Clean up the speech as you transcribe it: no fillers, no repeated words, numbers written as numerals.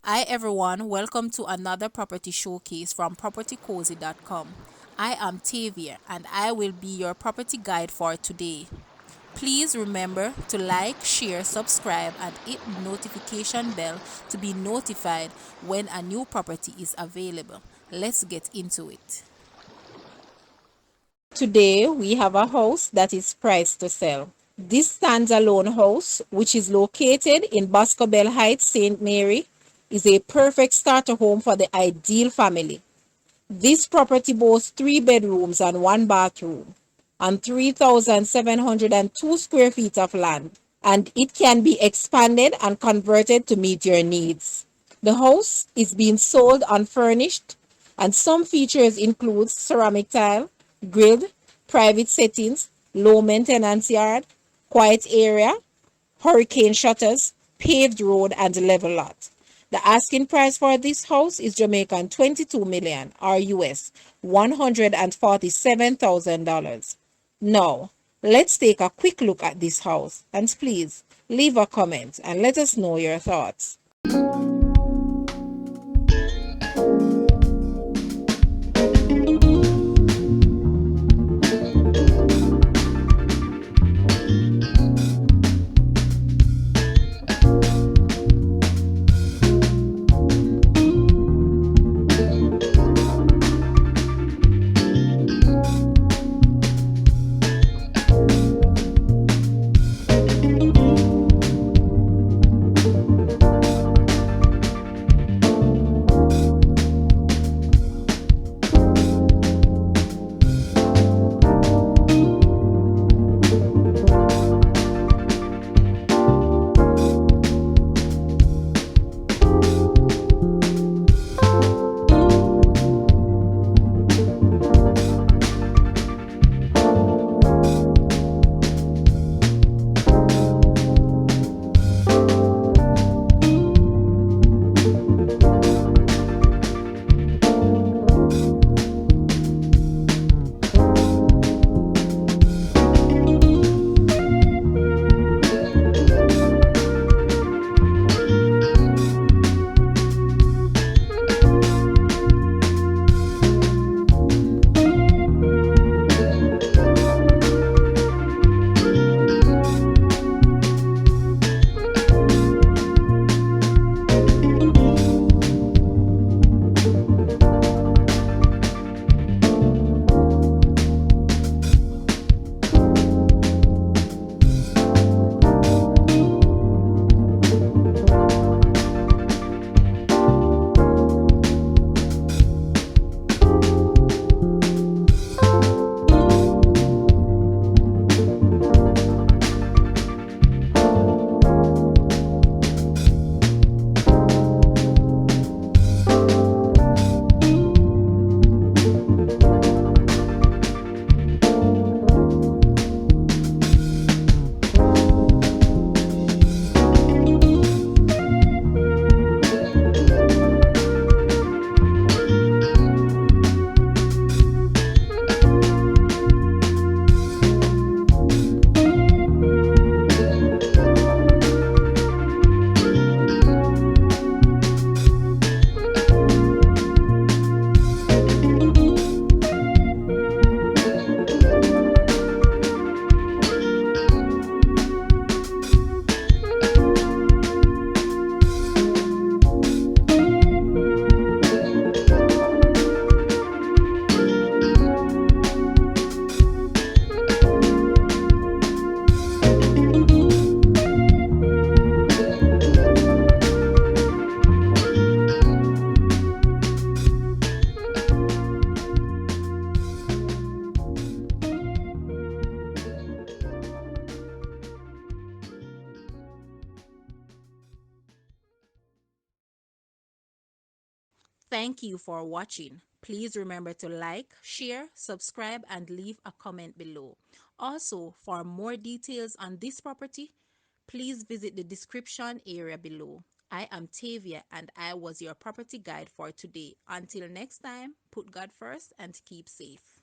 Hi everyone, welcome to another property showcase from PropertyCozy.com. I am Tavia and I will be your property guide for today. Please remember to like, share, subscribe and hit the notification bell to be notified when a new property is available. Let's get into it. Today we have a house that is priced to sell. This standalone house, which is located in Boscobel Heights, St. Mary, is a perfect starter home for the ideal family. This property boasts 3 bedrooms and 1 bathroom and 3,702 square feet of land, and it can be expanded and converted to meet your needs. The house is being sold unfurnished, and some features include ceramic tile, grilled, private settings, low maintenance yard, quiet area, hurricane shutters, paved road, and level lot. The asking price for this house is Jamaican 22 million or US $147,000. Now, let's take a quick look at this house and please leave a comment and let us know your thoughts. Thank you for watching. Please remember to like, share, subscribe, and leave a comment below. Also, for more details on this property, please visit the description area below. I am Tavia and I was your property guide for today. Until next time, put God first and keep safe.